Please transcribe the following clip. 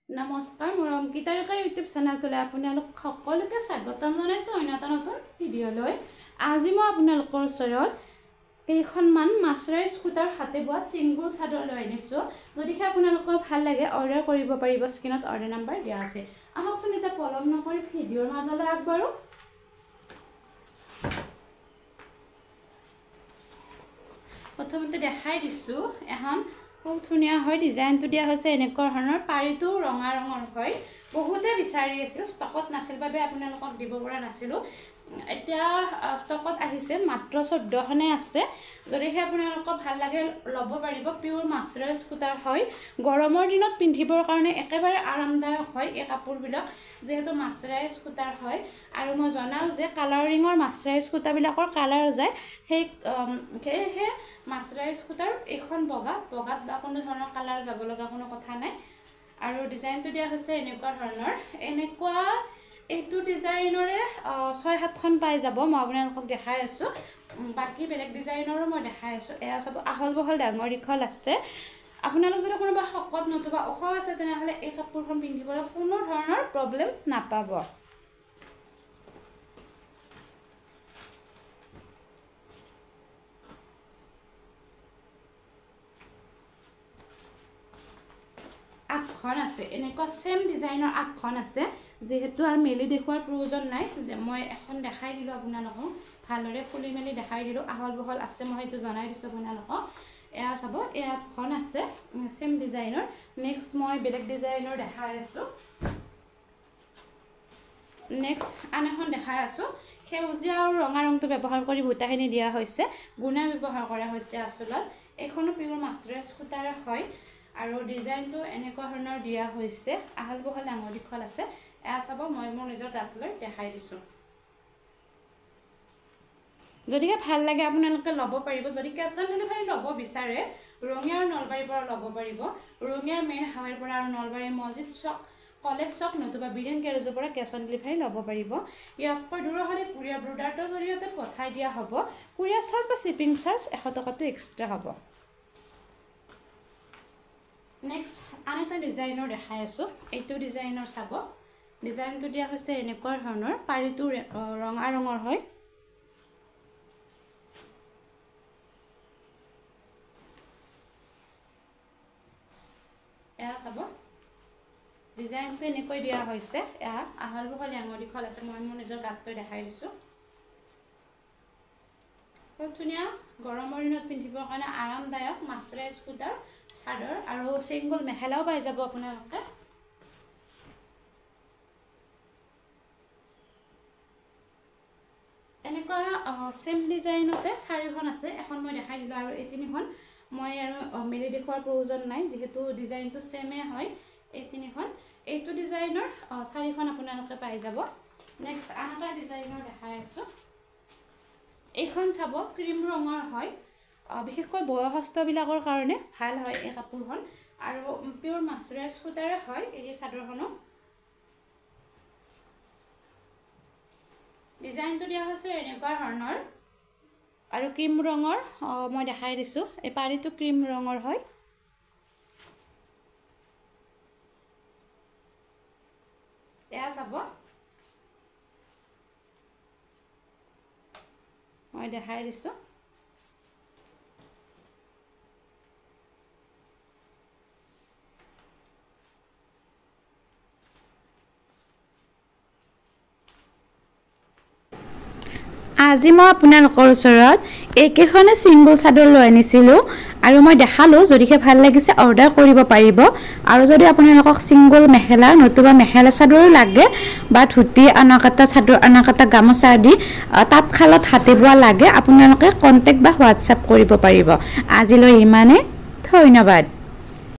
নমস্কাৰ মোৰ অংকিতাৰিকা ইউটিউব চেনেলটোলৈ আপোনালোক সকলোকে স্বাগতম জনাইছোঁ অন্য এটা নতুন ভিডিঅ'লৈ। আজি মই আপোনালোকৰ ওচৰত কেইখনমান মাছৰাইজ সূতাৰ হাতে বোৱা ছিংগল চাদৰ লৈ আনিছোঁ। যদিহে আপোনালোকৰ ভাল লাগে অৰ্ডাৰ কৰিব পাৰিব, স্ক্ৰীনত অৰ্ডাৰ নাম্বাৰ দিয়া আছে। আহকচোন এতিয়া পলম নকৰি ভিডিঅ'ৰ মাজলৈ আগবাঢ়ো। প্ৰথমতে দেখাই দিছোঁ এখন খুব ধুনীয়া হয়, ডিজাইনটো দিয়া হৈছে এনেকুৱা ধৰণৰ, পাৰীটো ৰঙা ৰঙৰ হয়। বহুতে বিচাৰি আছিল, ষ্টকত নাছিল বাবে আপোনালোকক দিব পৰা নাছিলোঁ। এতিয়া ষ্টকত আহিছে, মাত্ৰ 14খনে আছে। যদিহে আপোনালোকক ভাল লাগে ল'ব পাৰিব। পিয়ৰ মাছৰাইজ সূতাৰ হয়, গৰমৰ দিনত পিন্ধিবৰ কাৰণে একেবাৰে আৰামদায়ক হয় এই কাপোৰবিলাক, যিহেতু মাছৰাইজ সূতাৰ হয়। আৰু মই জনাওঁ যে কালাৰিঙৰ মাছৰাইজ সূতাবিলাকৰ কালাৰ যায়, সেয়েহে মাছৰাইজ সূতাৰ এইখন বগাত বা কোনো ধৰণৰ কালাৰ যাব লগা কোনো কথা নাই। আৰু ডিজাইনটো দিয়া হৈছে এনেকুৱা ধৰণৰ, এইটো ডিজাইনৰে 6-7খন পাই যাব। মই আপোনালোকক দেখাই আছোঁ, বাকী বেলেগ ডিজাইনৰো মই দেখাই আছোঁ। এয়া চাব, আহল বহল ডাঙৰ দীঘল আছে। আপোনালোক যদি কোনোবা শকত নতুবা ওখ আছে তেনেহ'লে এই কাপোৰখন পিন্ধিবলৈ কোনো ধৰণৰ প্ৰব্লেম নাপাব। আঠখন আছে, এনেকুৱা ছেম ডিজাইনৰ 8খন আছে। যিহেতু আৰু মেলি দেখুৱাৰ প্ৰয়োজন নাই, যে মই এখন দেখাই দিলোঁ আপোনালোকক, ভালদৰে খুলি মেলি দেখাই দিলোঁ। আহল বহল আছে, মই সেইটো জনাই দিছোঁ আপোনালোকক। এয়া চাব, এই 8খন আছে ছেম ডিজাইনৰ। নেক্সট মই বেলেগ ডিজাইনৰ দেখাই আছোঁ। নেক্সট আন এখন দেখাই আছোঁ। সেউজীয়া আৰু ৰঙা ৰংটো ব্যৱহাৰ কৰি বুটাখিনি দিয়া হৈছে, গুণা ব্যৱহাৰ কৰা হৈছে আচলত। এইখনো পিয়ৰ মাছৰাইজ সূতাৰে হয় আৰু ডিজাইনটো এনেকুৱা ধৰণৰ দিয়া হৈছে, আহল বহল ডাঙৰ দীঘল আছে। এয়া চাব, মই মোৰ নিজৰ গাত লৈ দেখাই দিছোঁ। যদিহে ভাল লাগে আপোনালোকে ল'ব পাৰিব। যদি কেছ অন ডেলিভাৰী ল'ব বিচাৰে, ৰঙিয়াৰ নলবাৰীৰ পৰা ল'ব পাৰিব। ৰঙিয়াৰ মেইন হাইৱেৰ পৰা আৰু নলবাৰীৰ মছজিদ চক, কলেজ চক নতুবা বিৰেন গেৰেজৰ পৰা কেছ অন ডেলিভাৰী ল'ব পাৰিব। ইয়াতকৈ দূৰ হ'লে কুৰিয়াৰ ব্ৰডাৰটোৰ জৰিয়তে পঠাই দিয়া হ'ব। কুৰিয়াৰ চাৰ্জ বা শ্বিপিং চাৰ্জ 100 টকাটো এক্সট্ৰা হ'ব। নেক্সট আন এটা ডিজাইনৰ দেখাই আছোঁ। এইটো ডিজাইনৰ চাব, ডিজাইনটো দিয়া হৈছে এনেকুৱা ধৰণৰ, পাৰীটো ৰঙা ৰঙৰ হয়। এয়া চাব, ডিজাইনটো এনেকৈ দিয়া হৈছে। এয়া আহল বহল ডাঙৰ দীঘল আছে, মই মোৰ নিজৰ গাত লৈ দেখাই দিছোঁ। খুব ধুনীয়া, গৰমৰ দিনত পিন্ধিবৰ কাৰণে আৰামদায়ক মাছৰাইজ সূতাৰ চাদৰ আৰু ছিংগল মেখেলাও পাই যাব আপোনালোকে। এনেকুৱা ছেম ডিজাইনতে 4খন আছে, এখন মই দেখাই দিলোঁ আৰু এই 3খন মই আৰু মেলি দেখুৱাৰ প্ৰয়োজন নাই, যিহেতু ডিজাইনটো ছেমে হয়। এই 3খন, এইটো ডিজাইনৰ 4খন আপোনালোকে পাই যাব। নেক্সট আন এটা ডিজাইনৰ দেখাই আছোঁ। এইখন চাব, ক্ৰীম ৰঙৰ হয়, বিশেষকৈ বয়সস্থবিলাকৰ কাৰণে ভাল হয় এই কাপোৰখন। আৰু পিয়ৰ মাছৰাইজ সূতাৰে হয় এই চাদৰখনো। ডিজাইনটো দিয়া হৈছে এনেকুৱা ধৰণৰ আৰু ক্ৰীম ৰঙৰ, মই দেখাই দিছোঁ। এই পাৰীটো ক্ৰীম ৰঙৰ হয়। এয়া চাব, মই দেখাই দিছোঁ। আজি মই আপোনালোকৰ ওচৰত এইকেইখনে ছিংগল চাদৰ লৈ আনিছিলোঁ আৰু মই দেখালোঁ। যদিহে ভাল লাগিছে অৰ্ডাৰ কৰিব পাৰিব। আৰু যদি আপোনালোকক ছিংগল মেখেলা নতুবা মেখেলা চাদৰো লাগে বা ধুতি আনাকাটা, চাদৰ আনাকাটা, গামোচা আদি তাঁতশালত হাতে বোৱা লাগে, আপোনালোকে কণ্টেক্ট বা হোৱাটছআপ কৰিব পাৰিব। আজিলৈ ইমানে, ধন্যবাদ।